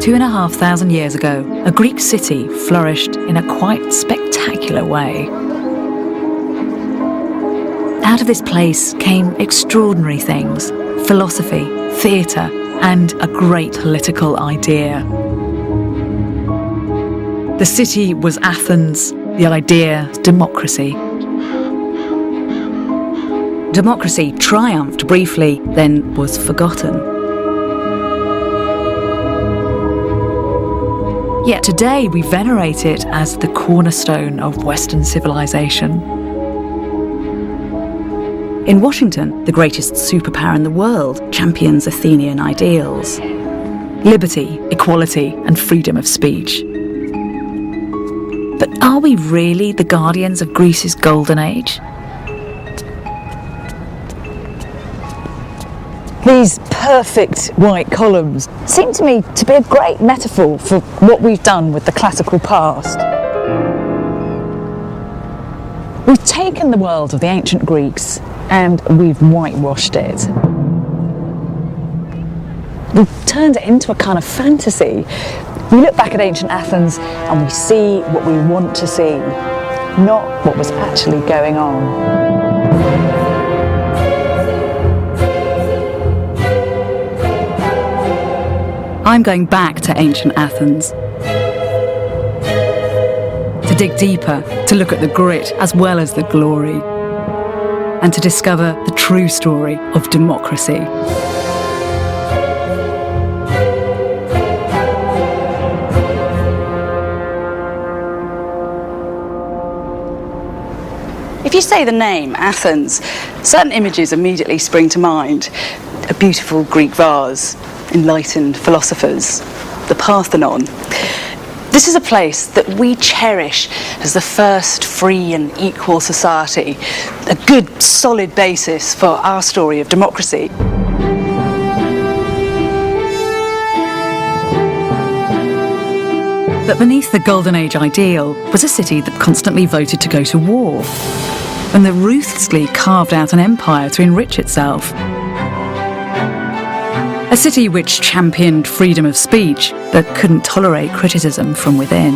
2,500 years ago, a Greek city flourished in a quite spectacular way. Out of this place came extraordinary things: philosophy, theatre, and a great political idea. The city was Athens, the idea, democracy. Democracy triumphed briefly, then was forgotten. Yet today we venerate it as the cornerstone of Western civilization. In Washington, the greatest superpower in the world champions Athenian ideals: liberty, equality, and freedom of speech. But are we really the guardians of Greece's golden age? These perfect white columns seem to me to be a great metaphor for what we've done with the classical past. We've taken the world of the ancient Greeks and we've whitewashed it. We've turned it into a kind of fantasy. We look back at ancient Athens and we see what we want to see, not what was actually going on. I'm going back to ancient Athens. To dig deeper, to look at the grit as well as the glory, and to discover the true story of democracy. If you say the name Athens, certain images immediately spring to mind. A beautiful Greek vase, enlightened philosophers, the Parthenon. This is a place that we cherish as the first free and equal society, a good, solid basis for our story of democracy. But beneath the Golden Age ideal was a city that constantly voted to go to war, and that ruthlessly carved out an empire to enrich itself. A city which championed freedom of speech, but couldn't tolerate criticism from within.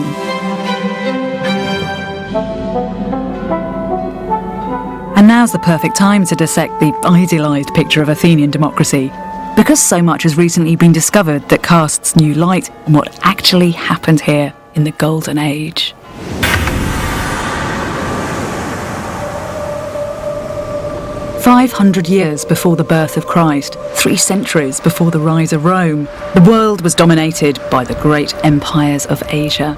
And now's the perfect time to dissect the idealised picture of Athenian democracy, because so much has recently been discovered that casts new light on what actually happened here in the Golden Age. "500 years before the birth of Christ, 3 centuries before the rise of Rome, the world was dominated by the great empires of Asia.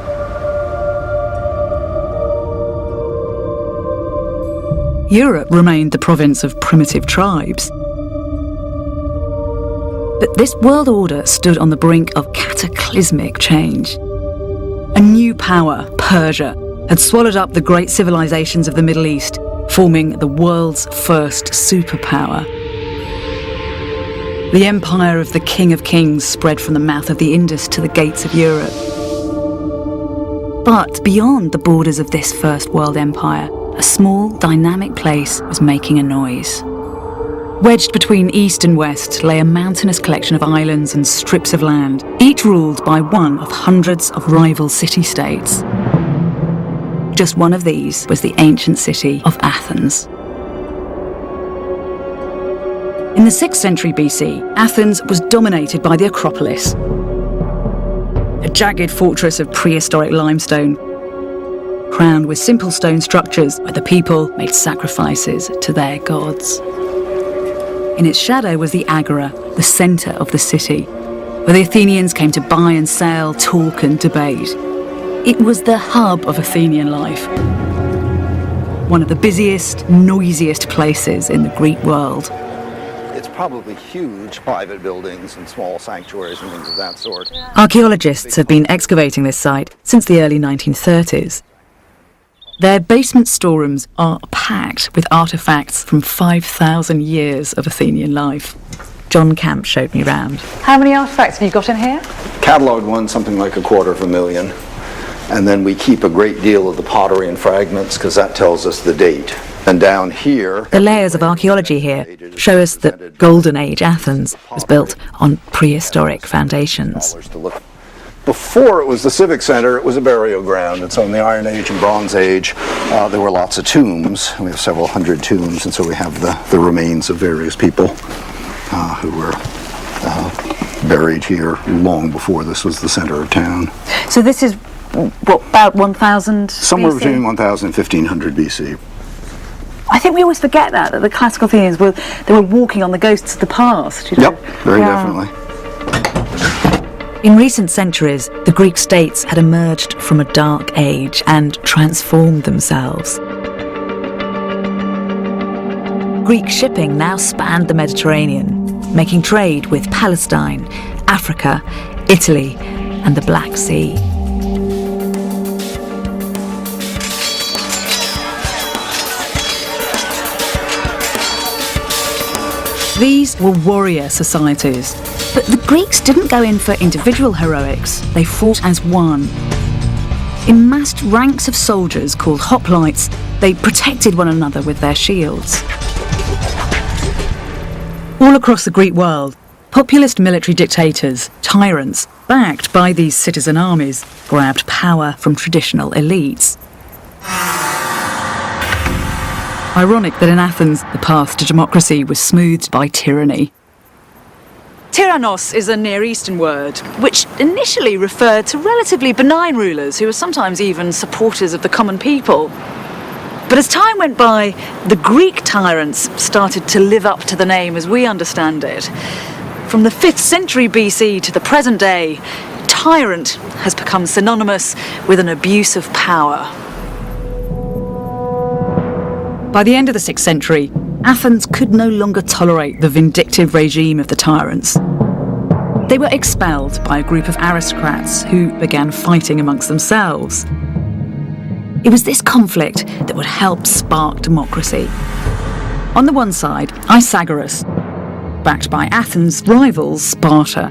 Europe remained the province of primitive tribes. But this world order stood on the brink of cataclysmic change. A new power, Persia, had swallowed up the great civilizations of the Middle East, forming the world's first superpower. The empire of the King of Kings spread from the mouth of the Indus to the gates of Europe. But beyond the borders of this first world empire, a small, dynamic place was making a noise. Wedged between east and west lay a mountainous collection of islands and strips of land, each ruled by one of hundreds of rival city-states. Just one of these was the ancient city of Athens. In the 6th century BC, Athens was dominated by the Acropolis, a jagged fortress of prehistoric limestone, crowned with simple stone structures where the people made sacrifices to their gods. In its shadow was the Agora, the centre of the city, where the Athenians came to buy and sell, talk and debate. It was the hub of Athenian life, one of the busiest, noisiest places in the Greek world. It's probably huge private buildings and small sanctuaries and things of that sort. Archaeologists have been excavating this site since the early 1930s. Their basement storerooms are packed with artefacts from 5,000 years of Athenian life. John Camp showed me round. How many artefacts have you got in here? Catalogued one, something like 250,000. And then we keep a great deal of the pottery and fragments because that tells us the date. And down here... The layers of archaeology here show us that Golden Age Athens was built on prehistoric foundations. To look before it was the civic center, it was a burial ground. And so in the Iron Age and Bronze Age, there were lots of tombs. We have several hundred tombs, and so we have the remains of various people who were buried here long before this was the center of town. So this is, what, about 1000 Somewhere BC? between 1000 and 1500 BC. I think we always forget that the classical Athenians were walking on the ghosts of the past. You know? Yep, very definitely. In recent centuries, the Greek states had emerged from a dark age and transformed themselves. Greek shipping now spanned the Mediterranean, making trade with Palestine, Africa, Italy, and the Black Sea. These were warrior societies, but the Greeks didn't go in for individual heroics, they fought as one. In massed ranks of soldiers called hoplites, they protected one another with their shields. All across the Greek world, populist military dictators, tyrants, backed by these citizen armies, grabbed power from traditional elites. Ironic that in Athens, the path to democracy was smoothed by tyranny. Tyrannos is a Near Eastern word, which initially referred to relatively benign rulers who were sometimes even supporters of the common people. But as time went by, the Greek tyrants started to live up to the name as we understand it. From the 5th century BC to the present day, tyrant has become synonymous with an abuse of power. By the end of the 6th century, Athens could no longer tolerate the vindictive regime of the tyrants. They were expelled by a group of aristocrats who began fighting amongst themselves. It was this conflict that would help spark democracy. On the one side, Isagoras, backed by Athens' rivals Sparta.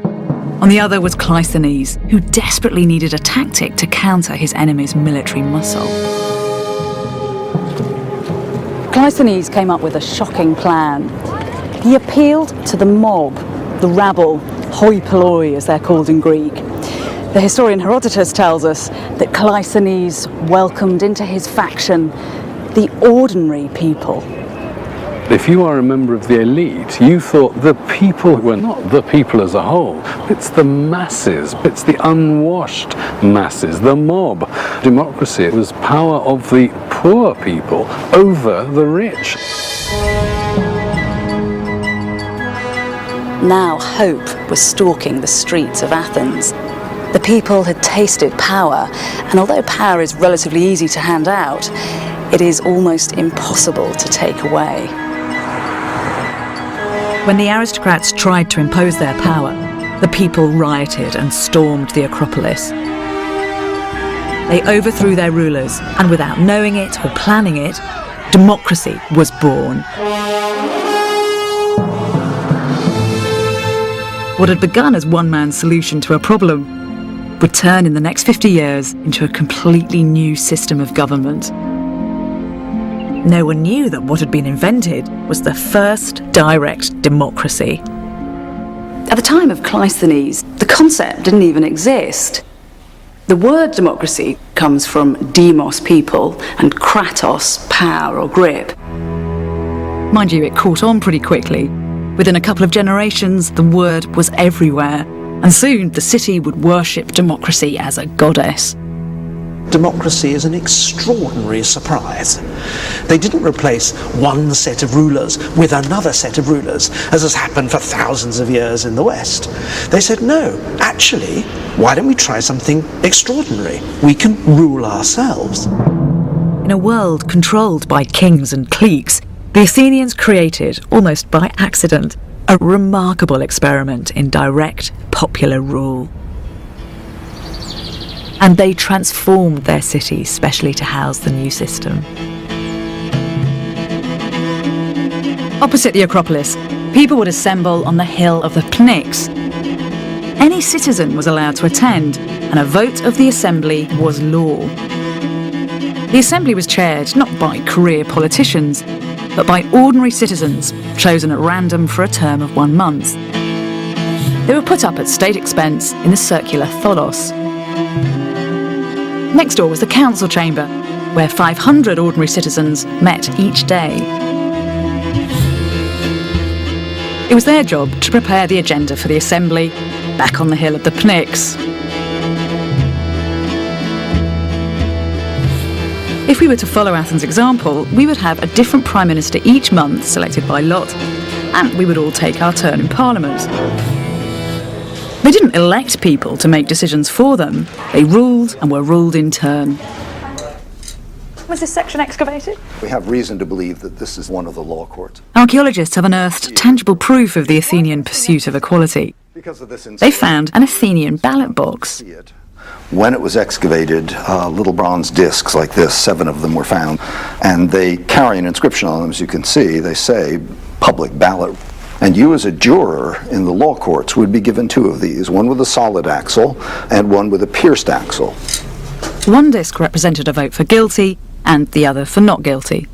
On the other was Cleisthenes, who desperately needed a tactic to counter his enemy's military muscle. Cleisthenes came up with a shocking plan. He appealed to the mob, the rabble, hoi polloi as they're called in Greek. The historian Herodotus tells us that Cleisthenes welcomed into his faction the ordinary people. If you are a member of the elite, you thought the people were not the people as a whole. It's the masses, it's the unwashed masses, the mob. Democracy was power of the poor people over the rich. Now hope was stalking the streets of Athens. The people had tasted power, and although power is relatively easy to hand out, it is almost impossible to take away. When the aristocrats tried to impose their power, the people rioted and stormed the Acropolis. They overthrew their rulers, and without knowing it or planning it, democracy was born. What had begun as one man's solution to a problem would turn in the next 50 years into a completely new system of government. No one knew that what had been invented was the first direct democracy. At the time of Cleisthenes, the concept didn't even exist. The word democracy comes from demos, people, and kratos, power or grip. Mind you, it caught on pretty quickly. Within a couple of generations, the word was everywhere, and soon the city would worship democracy as a goddess. Democracy is an extraordinary surprise. They didn't replace one set of rulers with another set of rulers, as has happened for thousands of years in the West. They said, no, actually, why don't we try something extraordinary? We can rule ourselves. In a world controlled by kings and cliques, the Athenians created, almost by accident, a remarkable experiment in direct popular rule. And they transformed their city specially to house the new system. Opposite the Acropolis, people would assemble on the hill of the Pnyx. Any citizen was allowed to attend, and a vote of the assembly was law. The assembly was chaired not by career politicians, but by ordinary citizens chosen at random for a term of 1 month. They were put up at state expense in the circular tholos, Next door was the council chamber, where 500 ordinary citizens met each day. It was their job to prepare the agenda for the assembly back on the hill of the Pnyx. If we were to follow Athens' example, we would have a different prime minister each month, selected by lot, and we would all take our turn in Parliament. They didn't elect people to make decisions for them. They ruled and were ruled in turn. Was this section excavated? We have reason to believe that this is one of the law courts. Archaeologists have unearthed tangible proof of the Athenian pursuit of equality. Because of this They found an Athenian ballot box. When it was excavated, little bronze discs like this, 7 of them were found, and they carry an inscription on them, as you can see. They say, public ballot. And you as a juror in the law courts would be given 2 of these, one with a solid axle and one with a pierced axle. One disc represented a vote for guilty and the other for not guilty.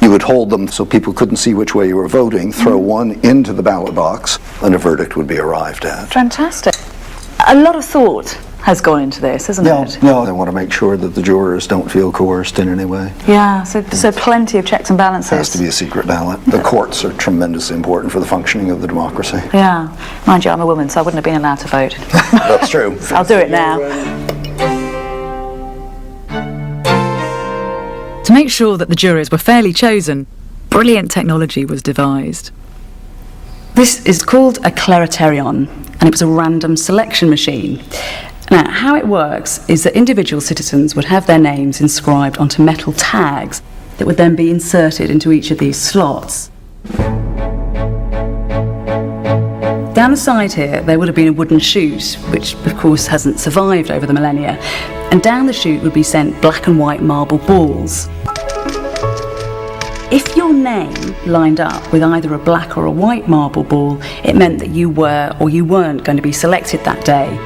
You would hold them so people couldn't see which way you were voting, throw one into the ballot box, and a verdict would be arrived at. Fantastic. A lot of thought has gone into this, hasn't it? No, they want to make sure that the jurors don't feel coerced in any way. Yeah, so plenty of checks and balances. It has to be a secret ballot. The courts are tremendously important for the functioning of the democracy. Yeah. Mind you, I'm a woman, so I wouldn't have been allowed to vote. That's true. I'll do it now. To make sure that the jurors were fairly chosen, brilliant technology was devised. This is called a cleriterion, and it was a random selection machine. Now, how it works is that individual citizens would have their names inscribed onto metal tags that would then be inserted into each of these slots. Down the side here, there would have been a wooden chute, which of course hasn't survived over the millennia, and down the chute would be sent black and white marble balls. If your name lined up with either a black or a white marble ball, it meant that you were or you weren't going to be selected that day.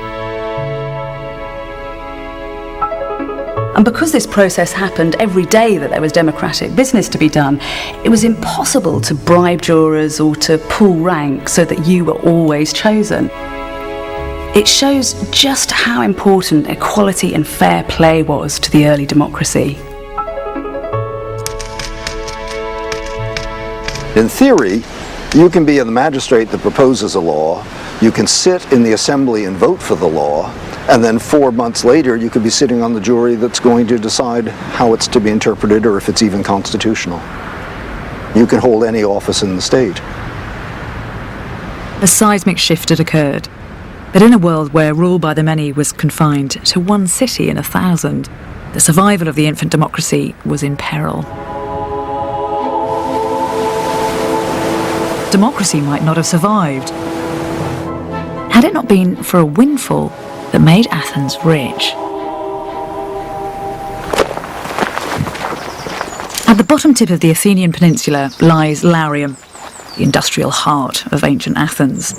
And because this process happened every day that there was democratic business to be done, it was impossible to bribe jurors or to pull rank so that you were always chosen. It shows just how important equality and fair play was to the early democracy. In theory, you can be the magistrate that proposes a law, you can sit in the assembly and vote for the law, and then 4 months later you could be sitting on the jury that's going to decide how it's to be interpreted or if it's even constitutional. You can hold any office in the state. A seismic shift had occurred, but in a world where rule by the many was confined to one city in 1,000, the survival of the infant democracy was in peril. Democracy might not have survived had it not been for a windfall that made Athens rich. At the bottom tip of the Athenian peninsula lies Laurium, the industrial heart of ancient Athens.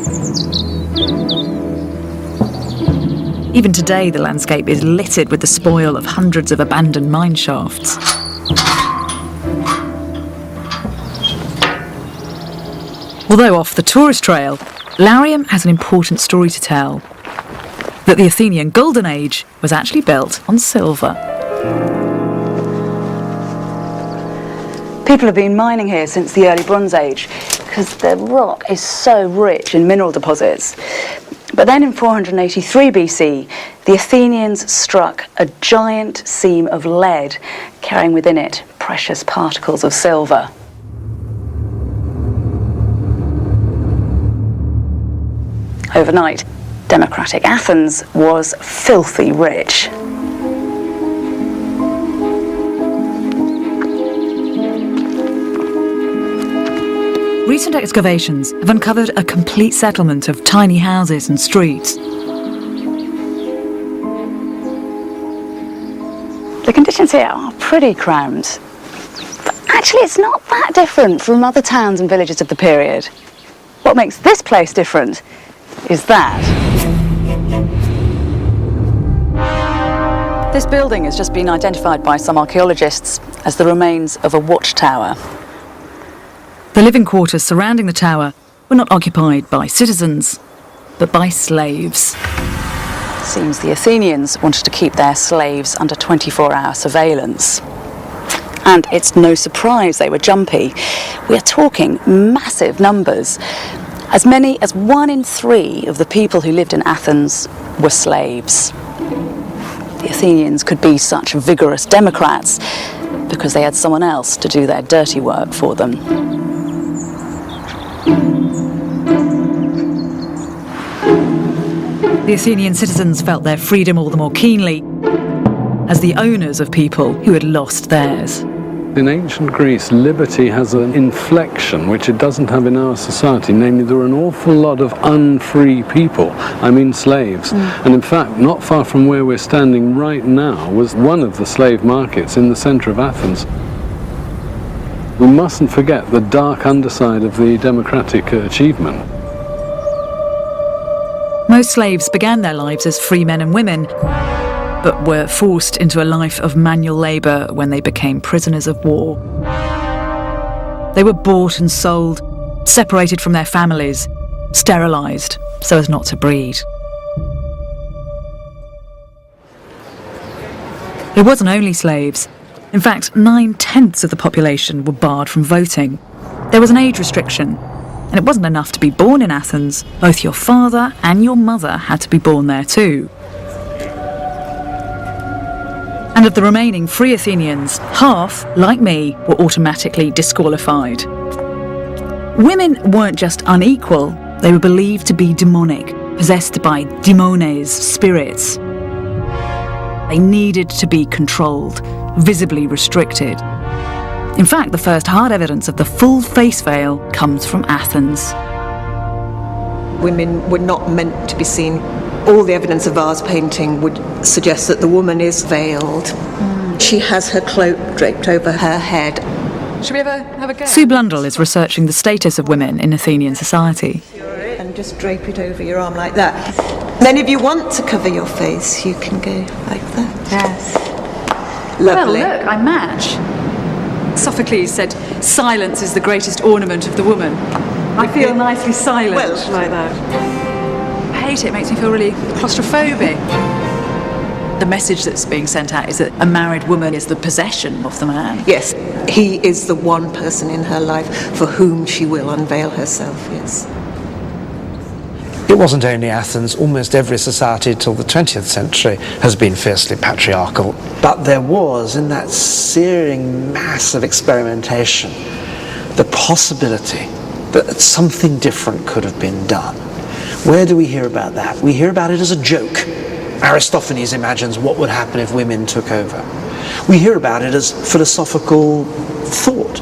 Even today, the landscape is littered with the spoil of hundreds of abandoned mine shafts. Although off the tourist trail, Laurium has an important story to tell. That the Athenian Golden Age was actually built on silver. People have been mining here since the early Bronze Age because the rock is so rich in mineral deposits. But then in 483 BC, the Athenians struck a giant seam of lead, carrying within it precious particles of silver. Overnight, democratic Athens was filthy rich. Recent excavations have uncovered a complete settlement of tiny houses and streets. The conditions here are pretty cramped, but actually it's not that different from other towns and villages of the period. What makes this place different is that. This building has just been identified by some archaeologists as the remains of a watchtower. The living quarters surrounding the tower were not occupied by citizens, but by slaves. Seems the Athenians wanted to keep their slaves under 24-hour surveillance. And it's no surprise they were jumpy. We are talking massive numbers. As many as 1 in 3 of the people who lived in Athens were slaves. The Athenians could be such vigorous democrats because they had someone else to do their dirty work for them. The Athenian citizens felt their freedom all the more keenly as the owners of people who had lost theirs. In ancient Greece, liberty has an inflection which it doesn't have in our society, namely there are an awful lot of unfree people, I mean slaves. And in fact, not far from where we're standing right now was one of the slave markets in the centre of Athens. We mustn't forget the dark underside of the democratic achievement. Most slaves began their lives as free men and women, but were forced into a life of manual labour when they became prisoners of war. They were bought and sold, separated from their families, sterilised so as not to breed. It wasn't only slaves. In fact, 9/10 of the population were barred from voting. There was an age restriction, and it wasn't enough to be born in Athens. Both your father and your mother had to be born there too. And of the remaining free Athenians, half, like me, were automatically disqualified. Women weren't just unequal, they were believed to be demonic, possessed by daimones, spirits. They needed to be controlled, visibly restricted. In fact, the first hard evidence of the full face veil comes from Athens. Women were not meant to be seen. All the evidence of vase painting would suggest that the woman is veiled. She has her cloak draped over her head. Should we ever have a go? Sue Blundell is researching the status of women in Athenian society. And just drape it over your arm like that. Then if you want to cover your face, you can go like that. Yes. Lovely. Well, look, I match. Sophocles said, "Silence is the greatest ornament of the woman." I feel nicely silent like that. I hate it. It makes me feel really claustrophobic. The message that's being sent out is that a married woman is the possession of the man. Yes, he is the one person in her life for whom she will unveil herself, yes. It wasn't only Athens, almost every society till the 20th century has been fiercely patriarchal. But there was, in that searing mass of experimentation, the possibility that something different could have been done. Where do we hear about that? We hear about it as a joke. Aristophanes imagines what would happen if women took over. We hear about it as philosophical thought.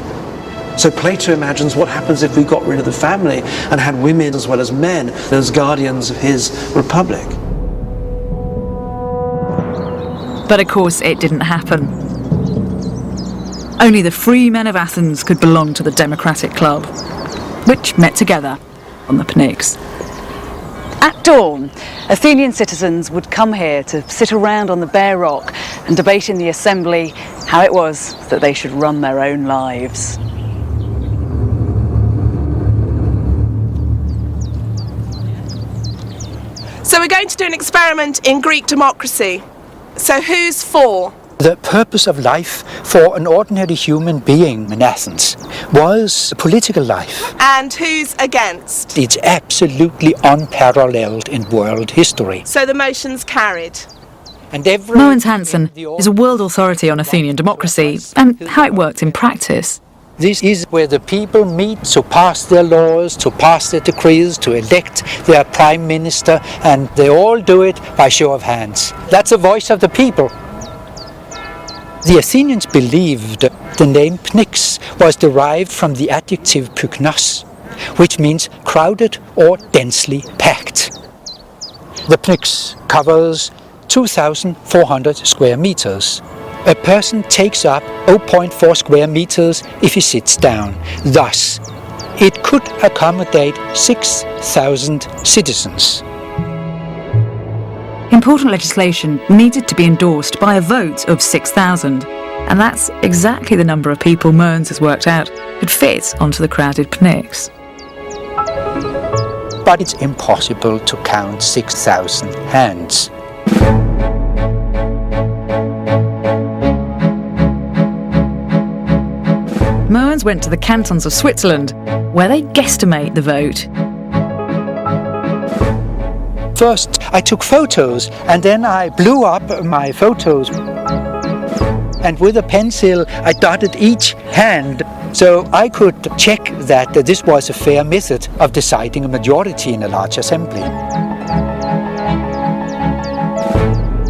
So Plato imagines what happens if we got rid of the family and had women as well as men as guardians of his republic. But of course it didn't happen. Only the free men of Athens could belong to the democratic club, which met together on the Pnyx. At dawn, Athenian citizens would come here to sit around on the bare rock and debate in the assembly how it was that they should run their own lives. So we're going to do an experiment in Greek democracy. So who's for? The purpose of life for an ordinary human being in Athens was political life. And who's against? It's absolutely unparalleled in world history. So the motion's carried. And every Mogens Hansen is a world authority on Athenian democracy and how it works in practice. This is where the people meet to pass their laws, to pass their decrees, to elect their prime minister, and they all do it by show of hands. That's the voice of the people. The Athenians believed the name Pnyx was derived from the adjective pyknos, which means crowded or densely packed. The Pnyx covers 2,400 square meters. A person takes up 0.4 square meters if he sits down. Thus, it could accommodate 6,000 citizens. Important legislation needed to be endorsed by a vote of 6,000, and that's exactly the number of people Mogens has worked out could fit onto the crowded Pnyx. But it's impossible to count 6,000 hands. Romans went to the cantons of Switzerland, where they guesstimate the vote. First, I took photos, and then I blew up my photos. And with a pencil, I dotted each hand, so I could check that this was a fair method of deciding a majority in a large assembly.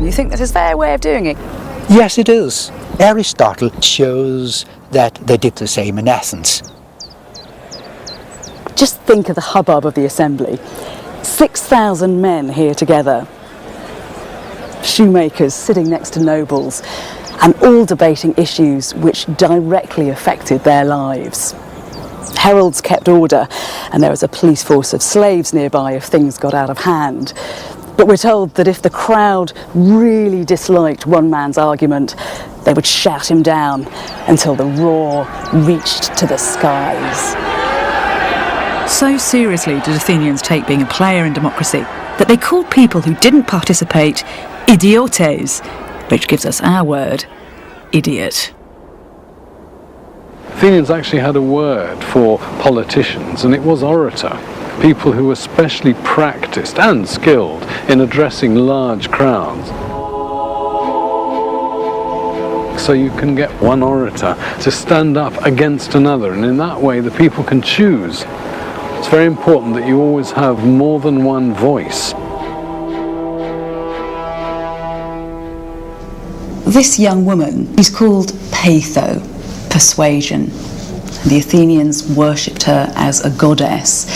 You think this is their way of doing it? Yes, it is. Aristotle shows that they did the same in Athens. Just think of the hubbub of the assembly. 6,000 men here together. Shoemakers sitting next to nobles, and all debating issues which directly affected their lives. Heralds kept order, and there was a police force of slaves nearby if things got out of hand. But we're told that if the crowd really disliked one man's argument, they would shout him down until the roar reached to the skies. So seriously did Athenians take being a player in democracy that they called people who didn't participate idiotes, which gives us our word, idiot. Athenians actually had a word for politicians, and it was orator. People who were specially practiced and skilled in addressing large crowds. So you can get one orator to stand up against another, and in that way the people can choose. It's very important that you always have more than one voice. This young woman is called Peitho, persuasion. The Athenians worshipped her as a goddess.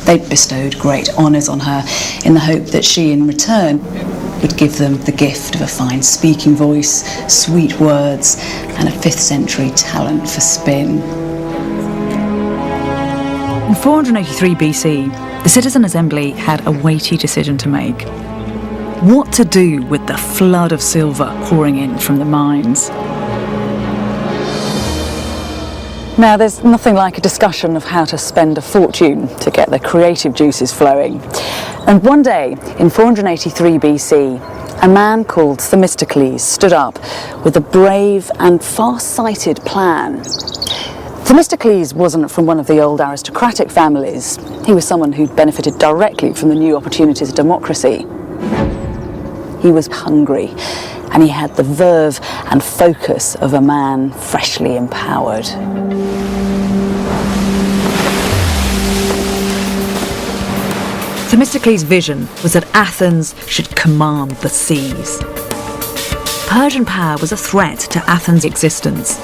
They bestowed great honours on her in the hope that she in return would give them the gift of a fine speaking voice, sweet words, and a 5th century talent for spin. In 483 BC, the Citizen Assembly had a weighty decision to make. What to do with the flood of silver pouring in from the mines? Now, there's nothing like a discussion of how to spend a fortune to get the creative juices flowing. And one day, in 483 BC, a man called Themistocles stood up with a brave and far-sighted plan. Themistocles wasn't from one of the old aristocratic families. He was someone who'd benefited directly from the new opportunities of democracy. He was hungry, and he had the verve and focus of a man freshly empowered. Themistocles' vision was that Athens should command the seas. Persian power was a threat to Athens' existence.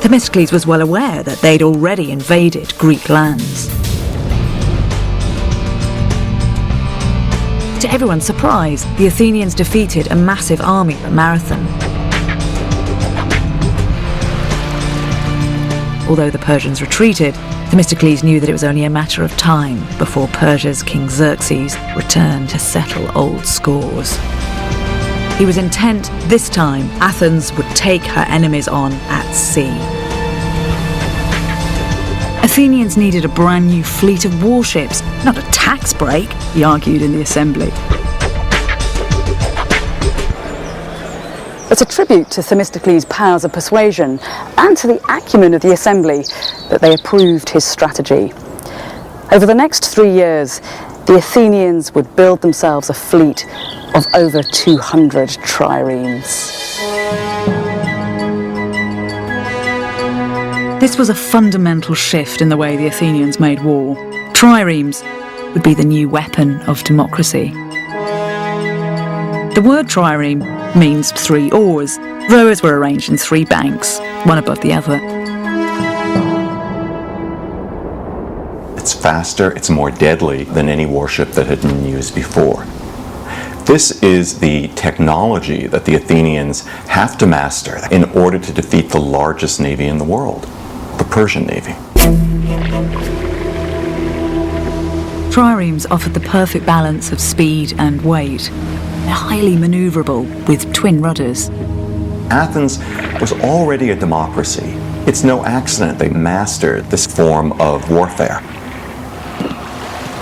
Themistocles was well aware that they'd already invaded Greek lands. To everyone's surprise, the Athenians defeated a massive army at Marathon. Although the Persians retreated, Themistocles knew that it was only a matter of time before Persia's King Xerxes returned to settle old scores. He was intent this time Athens would take her enemies on at sea. Athenians needed a brand new fleet of warships, not a tax break, he argued in the assembly. It's a tribute to Themistocles' powers of persuasion and to the acumen of the assembly that they approved his strategy. Over the next 3 years, the Athenians would build themselves a fleet of over 200 triremes. This was a fundamental shift in the way the Athenians made war. Triremes would be the new weapon of democracy. The word trireme means 3 oars. Rowers were arranged in 3 banks, one above the other. It's faster, it's more deadly than any warship that had been used before. This is the technology that the Athenians have to master in order to defeat the largest navy in the world, the Persian navy. Triremes offered the perfect balance of speed and weight. They're highly manoeuvrable with twin rudders. Athens was already a democracy. It's no accident they mastered this form of warfare.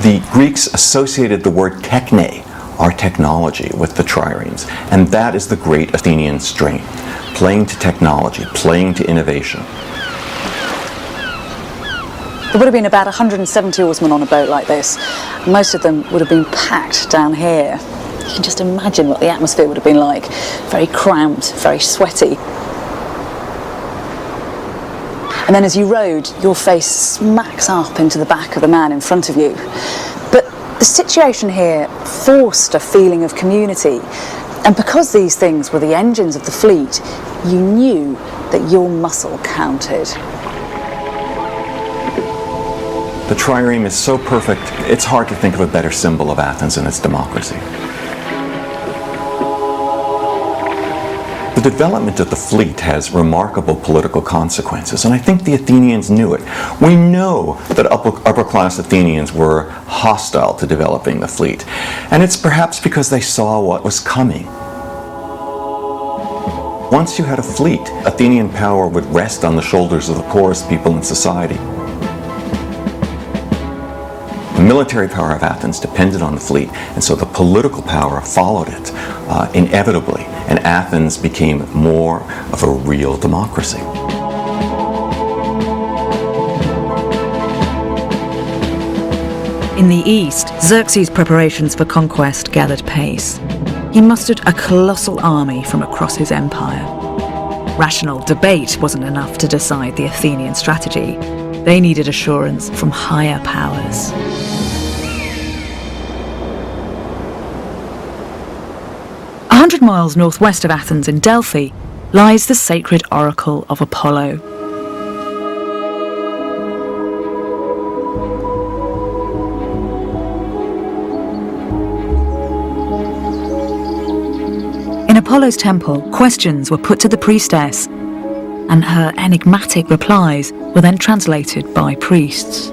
The Greeks associated the word techne, our technology, with the triremes, and that is the great Athenian strength, playing to technology, playing to innovation. There would have been about 170 oarsmen on a boat like this. Most of them would have been packed down here. You can just imagine what the atmosphere would have been like. Very cramped, very sweaty. And then as you rowed, your face smacks up into the back of the man in front of you. But the situation here forced a feeling of community. And because these things were the engines of the fleet, you knew that your muscle counted. The trireme is so perfect, it's hard to think of a better symbol of Athens and its democracy. The development of the fleet has remarkable political consequences, and I think the Athenians knew it. We know that upper-class Athenians were hostile to developing the fleet, and it's perhaps because they saw what was coming. Once you had a fleet, Athenian power would rest on the shoulders of the poorest people in society. The military power of Athens depended on the fleet, and so the political power followed it inevitably, and Athens became more of a real democracy. In the east, Xerxes' preparations for conquest gathered pace. He mustered a colossal army from across his empire. Rational debate wasn't enough to decide the Athenian strategy. They needed assurance from higher powers. A 100 miles northwest of Athens in Delphi lies the sacred oracle of Apollo. In Apollo's temple, questions were put to the priestess, and her enigmatic replies were then translated by priests.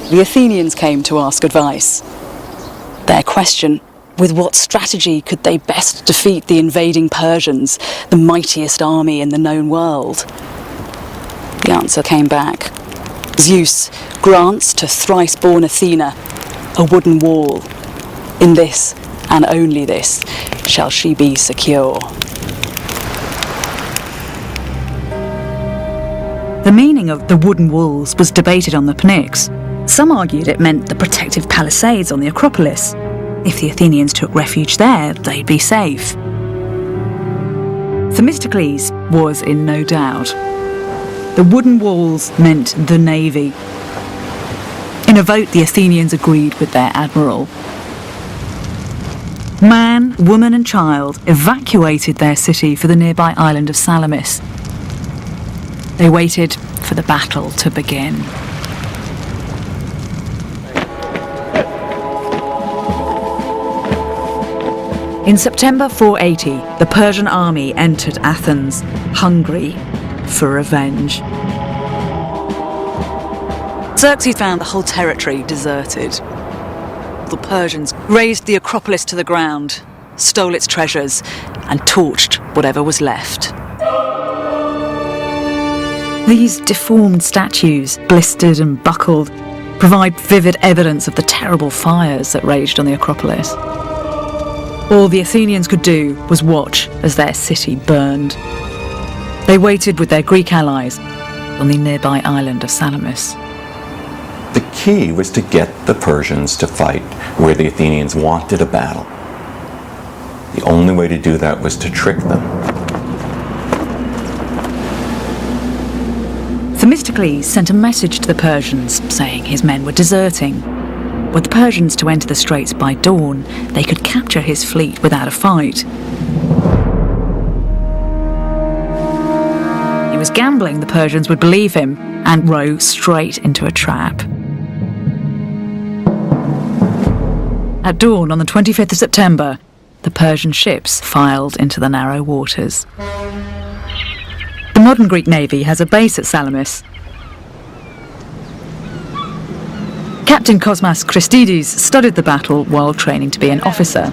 The Athenians came to ask advice. Their question: with what strategy could they best defeat the invading Persians, the mightiest army in the known world? The answer came back. Zeus grants to thrice-born Athena a wooden wall. In this, and only this, shall she be secure. The meaning of the wooden walls was debated on the Pnyx. Some argued it meant the protective palisades on the Acropolis. If the Athenians took refuge there, they'd be safe. Themistocles was in no doubt. The wooden walls meant the navy. In a vote, the Athenians agreed with their admiral. Man, woman and child evacuated their city for the nearby island of Salamis. They waited for the battle to begin. In September 480, the Persian army entered Athens, hungry for revenge. Xerxes found the whole territory deserted. The Persians razed the Acropolis to the ground, stole its treasures, and torched whatever was left. These deformed statues, blistered and buckled, provide vivid evidence of the terrible fires that raged on the Acropolis. All the Athenians could do was watch as their city burned. They waited with their Greek allies on the nearby island of Salamis. The key was to get the Persians to fight where the Athenians wanted a battle. The only way to do that was to trick them. Themistocles sent a message to the Persians saying his men were deserting. Were the Persians to enter the straits by dawn, they could capture his fleet without a fight. He was gambling the Persians would believe him and row straight into a trap. At dawn on the 25th of September, the Persian ships filed into the narrow waters. The modern Greek navy has a base at Salamis. Captain Cosmas Christides studied the battle while training to be an officer.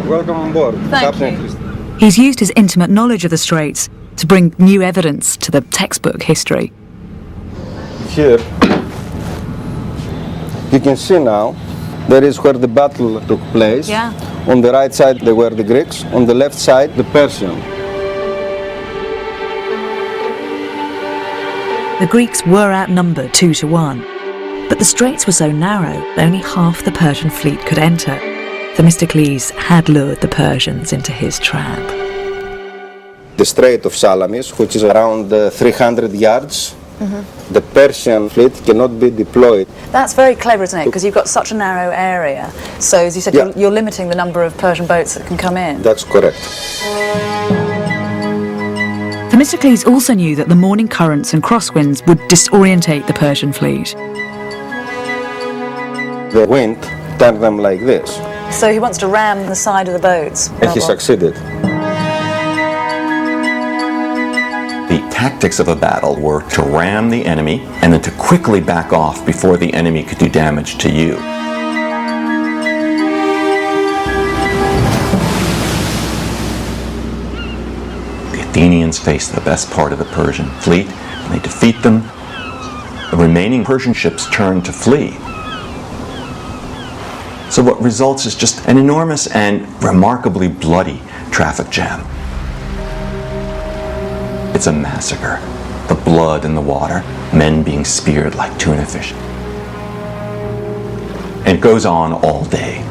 Welcome on board, Captain. He's used his intimate knowledge of the Straits to bring new evidence to the textbook history. Here, you can see now, there is where the battle took place. Yeah. On the right side, there were the Greeks. On the left side, the Persians. The Greeks were outnumbered 2-1, but the straits were so narrow that only half the Persian fleet could enter. Themistocles had lured the Persians into his trap. The Strait of Salamis, which is around 300 yards, the Persian fleet cannot be deployed. That's very clever, isn't it? Because you've got such a narrow area. So, as you said, you're limiting the number of Persian boats that can come in. That's correct. Themistocles also knew that the morning currents and crosswinds would disorientate the Persian fleet. The wind turned them like this. So he wants to ram the side of the boats. And he succeeded. The tactics of a battle were to ram the enemy and then to quickly back off before the enemy could do damage to you. The Athenians faced the best part of the Persian fleet, and they defeat them. The remaining Persian ships turn to flee. So what results is just an enormous and remarkably bloody traffic jam. It's a massacre. The blood in the water, men being speared like tuna fish. And it goes on all day.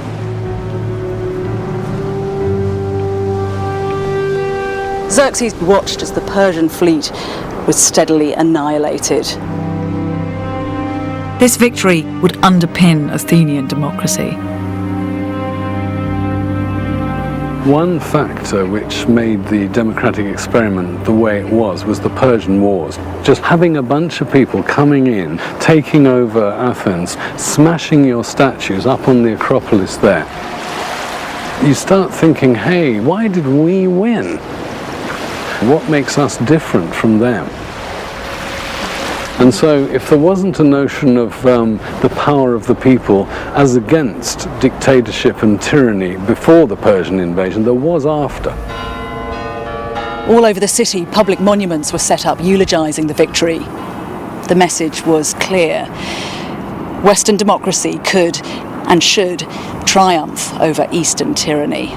Xerxes watched as the Persian fleet was steadily annihilated. This victory would underpin Athenian democracy. One factor which made the democratic experiment the way it was the Persian Wars. Just having a bunch of people coming in, taking over Athens, smashing your statues up on the Acropolis there. You start thinking, hey, why did we win? What makes us different from them? And so if there wasn't a notion of the power of the people as against dictatorship and tyranny before the Persian invasion, there was after. All over the city, public monuments were set up eulogising the victory. The message was clear. Western democracy could and should triumph over Eastern tyranny.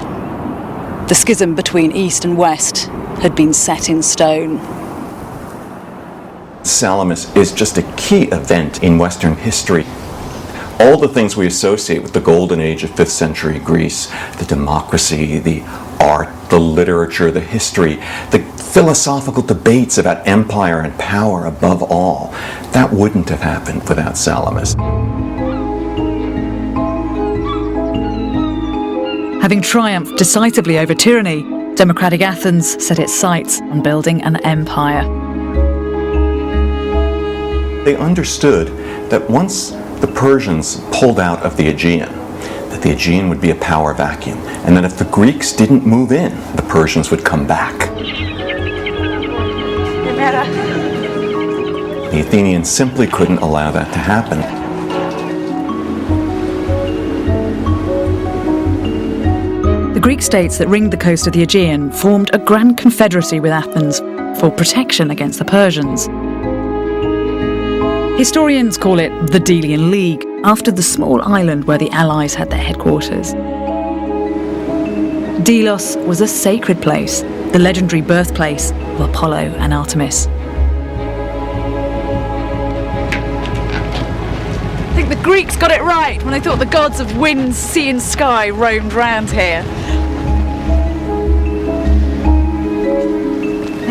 The schism between East and West had been set in stone. Salamis is just a key event in Western history. All the things we associate with the golden age of 5th century Greece, the democracy, the art, the literature, the history, the philosophical debates about empire and power above all, that wouldn't have happened without Salamis. Having triumphed decisively over tyranny, democratic Athens set its sights on building an empire. They understood that once the Persians pulled out of the Aegean, that the Aegean would be a power vacuum, and that if the Greeks didn't move in, the Persians would come back. The Athenians simply couldn't allow that to happen. The Greek states that ringed the coast of the Aegean formed a grand confederacy with Athens for protection against the Persians. Historians call it the Delian League, after the small island where the Allies had their headquarters. Delos was a sacred place, the legendary birthplace of Apollo and Artemis. I think the Greeks got it right when they thought the gods of wind, sea and sky roamed round here.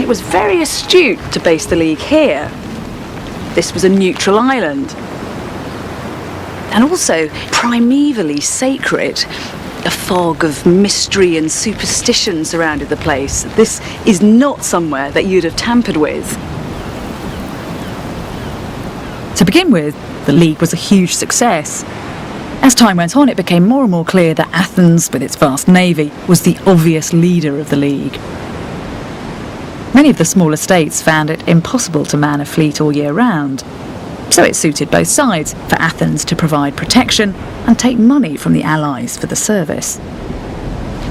It was very astute to base the League here. This was a neutral island. And also primevally sacred. A fog of mystery and superstition surrounded the place. This is not somewhere that you'd have tampered with. To begin with, the League was a huge success. As time went on, it became more and more clear that Athens, with its vast navy, was the obvious leader of the League. Many of the smaller states found it impossible to man a fleet all year round, so it suited both sides for Athens to provide protection and take money from the Allies for the service.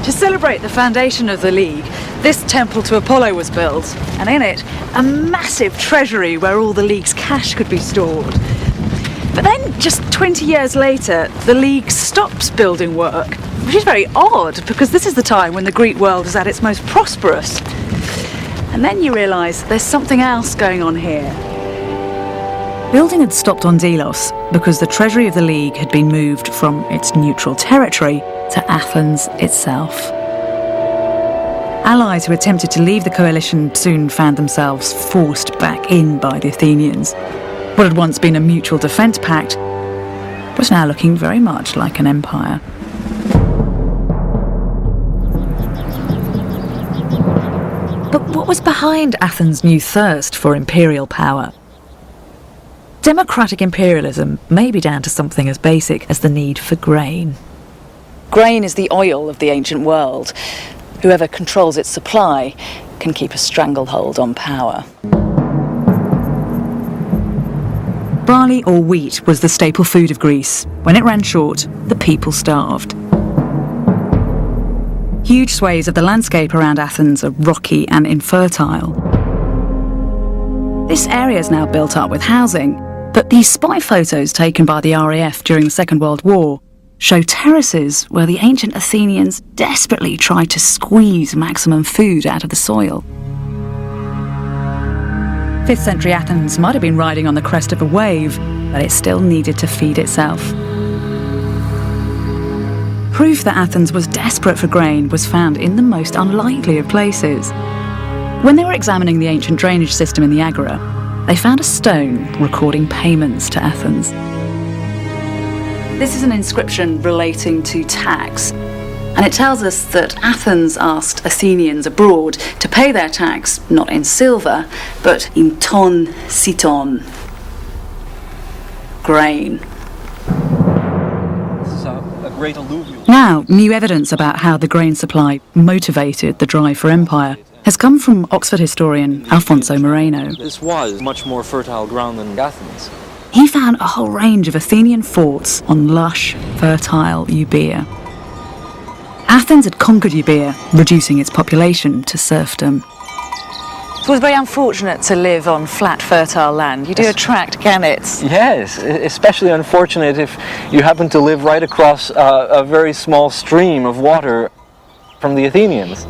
To celebrate the foundation of the League, this temple to Apollo was built, and in it, a massive treasury where all the League's cash could be stored. But then, just 20 years later, the League stops building work, which is very odd, because this is the time when the Greek world is at its most prosperous. And then you realise there's something else going on here. Building had stopped on Delos because the treasury of the League had been moved from its neutral territory to Athens itself. Allies who attempted to leave the coalition soon found themselves forced back in by the Athenians. What had once been a mutual defence pact was now looking very much like an empire. But what was behind Athens' new thirst for imperial power? Democratic imperialism may be down to something as basic as the need for grain. Grain is the oil of the ancient world. Whoever controls its supply can keep a stranglehold on power. Barley or wheat was the staple food of Greece. When it ran short, the people starved. Huge swathes of the landscape around Athens are rocky and infertile. This area is now built up with housing, but these spy photos taken by the RAF during the Second World War show terraces where the ancient Athenians desperately tried to squeeze maximum food out of the soil. 5th century Athens might have been riding on the crest of a wave, but it still needed to feed itself. Proof that Athens was desperate for grain was found in the most unlikely of places. When they were examining the ancient drainage system in the Agora, they found a stone recording payments to Athens. This is an inscription relating to tax, and it tells us that Athens asked Athenians abroad to pay their tax not in silver, but in ton siton, grain. This is a great alluvial. Now, new evidence about how the grain supply motivated the drive for empire has come from Oxford historian Alfonso Moreno. This was much more fertile ground than Athens. He found a whole range of Athenian forts on lush, fertile Euboea. Athens had conquered Euboea, reducing its population to serfdom. So it was very unfortunate to live on flat, fertile land. You do attract gannets. Yes, especially unfortunate if you happen to live right across a very small stream of water from the Athenians.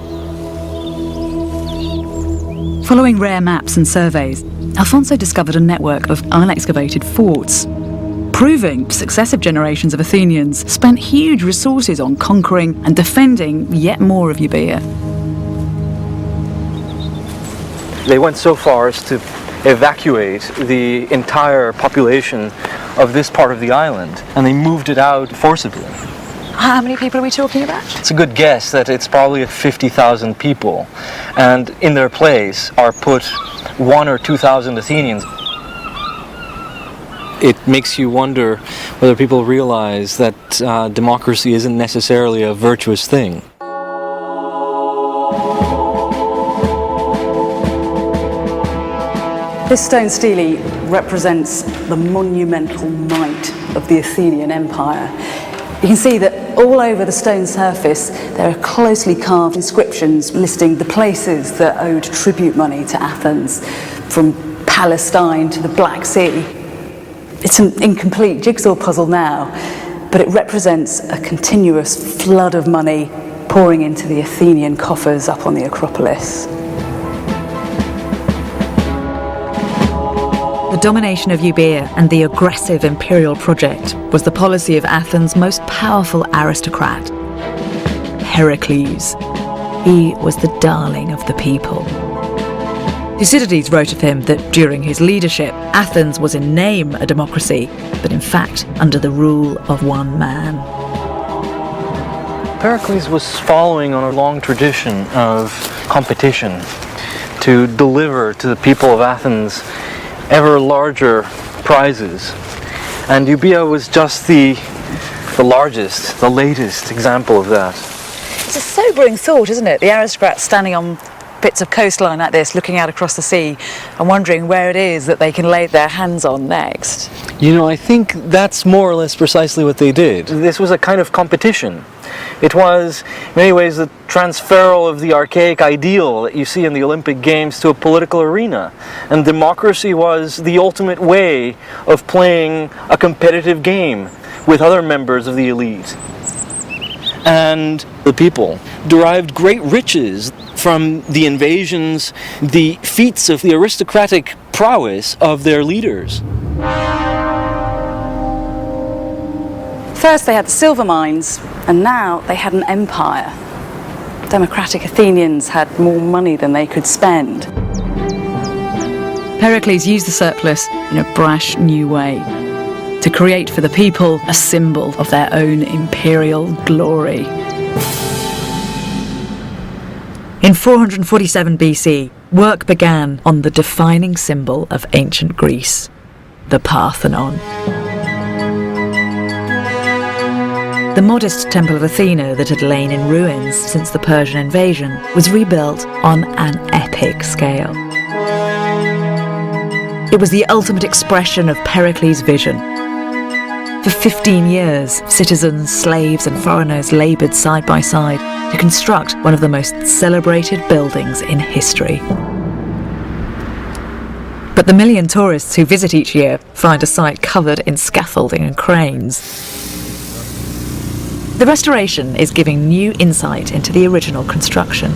Following rare maps and surveys, Alfonso discovered a network of unexcavated forts, proving successive generations of Athenians spent huge resources on conquering and defending yet more of Euboea. They went so far as to evacuate the entire population of this part of the island, and they moved it out forcibly. How many people are we talking about? It's a good guess that it's probably 50,000 people, and in their place are put 1,000 or 2,000 Athenians. It makes you wonder whether people realize that democracy isn't necessarily a virtuous thing. This stone stele represents the monumental might of the Athenian Empire. You can see that all over the stone surface there are closely carved inscriptions listing the places that owed tribute money to Athens, from Palestine to the Black Sea. It's an incomplete jigsaw puzzle now, but it represents a continuous flood of money pouring into the Athenian coffers up on the Acropolis. The domination of Euboea and the aggressive imperial project was the policy of Athens' most powerful aristocrat, Heracles. He was the darling of the people. Thucydides wrote of him that during his leadership, Athens was in name a democracy, but in fact under the rule of one man. Heracles was following on a long tradition of competition to deliver to the people of Athens ever larger prizes. And Euboea was just the largest, the latest example of that. It's a sobering thought, isn't it? The aristocrats standing on bits of coastline like this, looking out across the sea and wondering where it is that they can lay their hands on next. You know, I think that's more or less precisely what they did. This was a kind of competition. It was, in many ways, the transferal of the archaic ideal that you see in the Olympic Games to a political arena. And democracy was the ultimate way of playing a competitive game with other members of the elite. And the people derived great riches from the invasions, the feats of the aristocratic prowess of their leaders. First they had the silver mines, and now they had an empire. Democratic Athenians had more money than they could spend. Pericles used the surplus in a brash new way to create for the people a symbol of their own imperial glory. In 447 BC, work began on the defining symbol of ancient Greece, the Parthenon. The modest temple of Athena that had lain in ruins since the Persian invasion was rebuilt on an epic scale. It was the ultimate expression of Pericles' vision. For 15 years, citizens, slaves and foreigners laboured side by side to construct one of the most celebrated buildings in history. But the million tourists who visit each year find a site covered in scaffolding and cranes. The restoration is giving new insight into the original construction.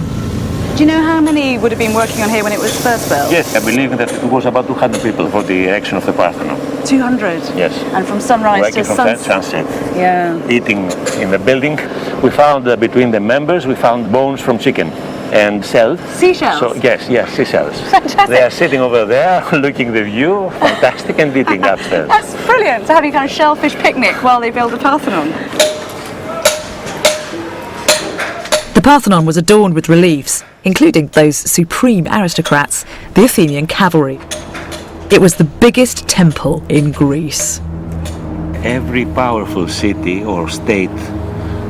Do you know how many would have been working on here when it was first built? Yes, I believe that it was about 200 people for the erection of the Parthenon. 200? Yes. And from sunrise working to from sunset? sunset. Yeah. Eating in the building. We found between the members, we found bones from chicken and shells. Seashells? So, yes, seashells. Fantastic. They are sitting over there, looking the view, fantastic, and eating upstairs. That's brilliant, so having kind of shellfish picnic while they build the Parthenon. The Parthenon was adorned with reliefs, including those supreme aristocrats, the Athenian cavalry. It was the biggest temple in Greece. Every powerful city or state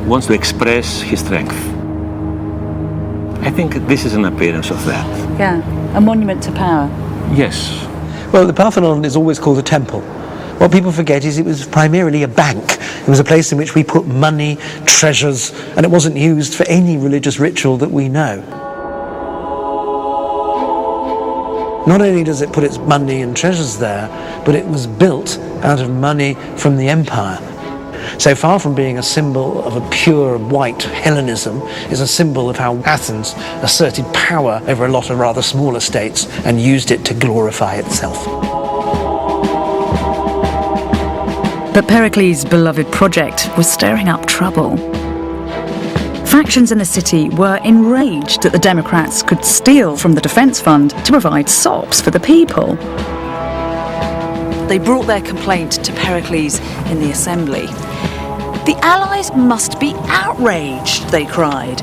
wants to express his strength. I think this is an appearance of that. Yeah, a monument to power. Yes. Well, the Parthenon is always called a temple. What people forget is it was primarily a bank. It was a place in which we put money, treasures, and it wasn't used for any religious ritual that we know. Not only does it put its money and treasures there, but it was built out of money from the empire. So far from being a symbol of a pure white Hellenism, is a symbol of how Athens asserted power over a lot of rather smaller states and used it to glorify itself. But Pericles' beloved project was stirring up trouble. Factions in the city were enraged that the Democrats could steal from the defence fund to provide sops for the people. They brought their complaint to Pericles in the assembly. The Allies must be outraged, they cried.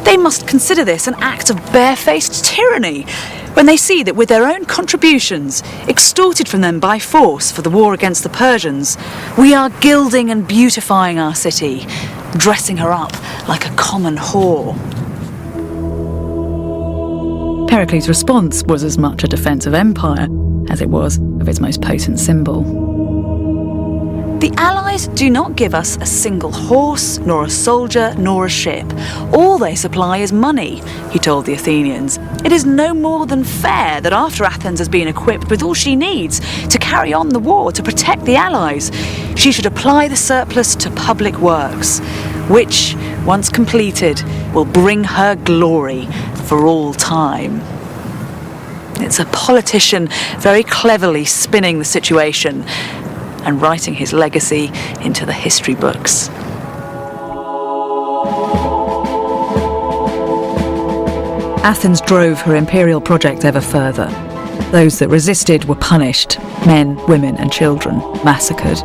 They must consider this an act of barefaced tyranny when they see that with their own contributions, extorted from them by force for the war against the Persians, we are gilding and beautifying our city, dressing her up like a common whore. Pericles' response was as much a defence of empire as it was of its most potent symbol. The Allies do not give us a single horse, nor a soldier, nor a ship. All they supply is money, he told the Athenians. It is no more than fair that after Athens has been equipped with all she needs to carry on the war to protect the Allies, she should apply the surplus to public works, which, once completed, will bring her glory for all time. It's a politician very cleverly spinning the situation and writing his legacy into the history books. Athens drove her imperial project ever further. Those that resisted were punished, men, women and children massacred.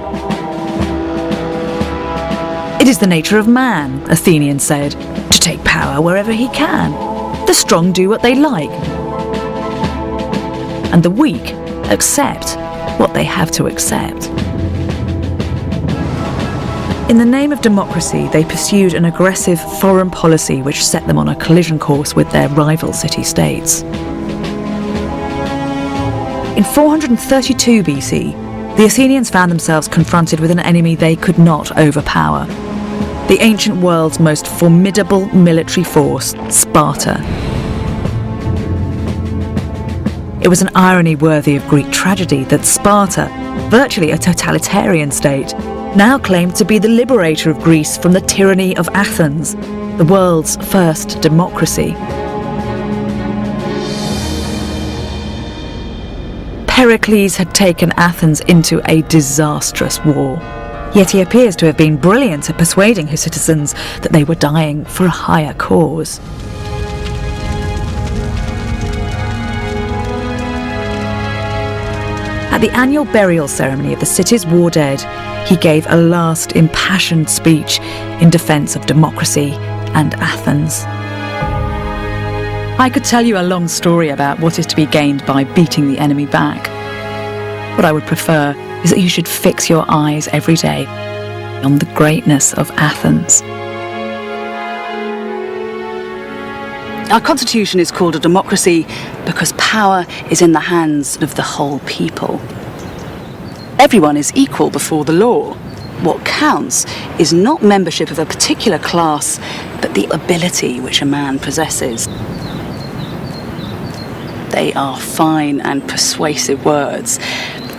It is the nature of man, Athenians said, to take power wherever he can. The strong do what they like, and the weak accept what they have to accept. In the name of democracy, they pursued an aggressive foreign policy which set them on a collision course with their rival city-states. In 432 BC, the Athenians found themselves confronted with an enemy they could not overpower. The ancient world's most formidable military force, Sparta. It was an irony worthy of Greek tragedy that Sparta, virtually a totalitarian state, now claimed to be the liberator of Greece from the tyranny of Athens, the world's first democracy. Pericles had taken Athens into a disastrous war. Yet he appears to have been brilliant at persuading his citizens that they were dying for a higher cause. At the annual burial ceremony of the city's war dead, he gave a last impassioned speech in defence of democracy and Athens. I could tell you a long story about what is to be gained by beating the enemy back. What I would prefer is that you should fix your eyes every day on the greatness of Athens. Our constitution is called a democracy because power is in the hands of the whole people. Everyone is equal before the law. What counts is not membership of a particular class, but the ability which a man possesses. They are fine and persuasive words,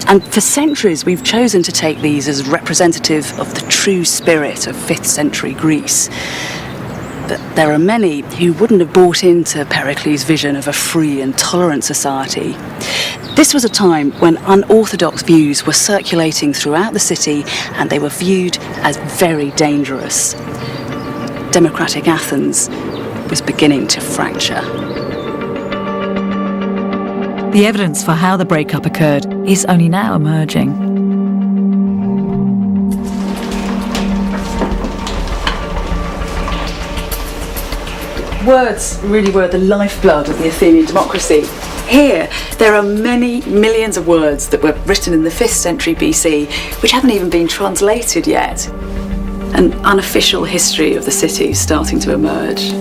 and for centuries we've chosen to take these as representative of the true spirit of 5th century Greece. But there are many who wouldn't have bought into Pericles' vision of a free and tolerant society. This was a time when unorthodox views were circulating throughout the city, and they were viewed as very dangerous. Democratic Athens was beginning to fracture. The evidence for how the breakup occurred is only now emerging. Words really were the lifeblood of the Athenian democracy. Here, there are many millions of words that were written in the 5th century BC, which haven't even been translated yet. An unofficial history of the city is starting to emerge.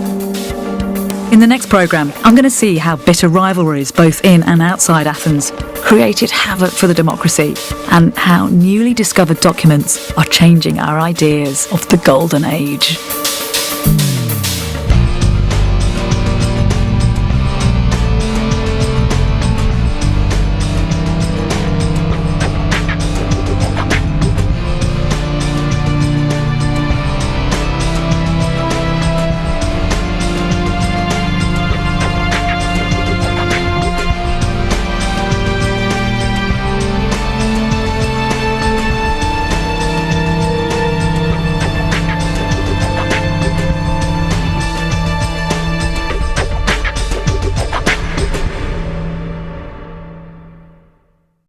In the next programme, I'm going to see how bitter rivalries, both in and outside Athens, created havoc for the democracy, and how newly discovered documents are changing our ideas of the Golden Age.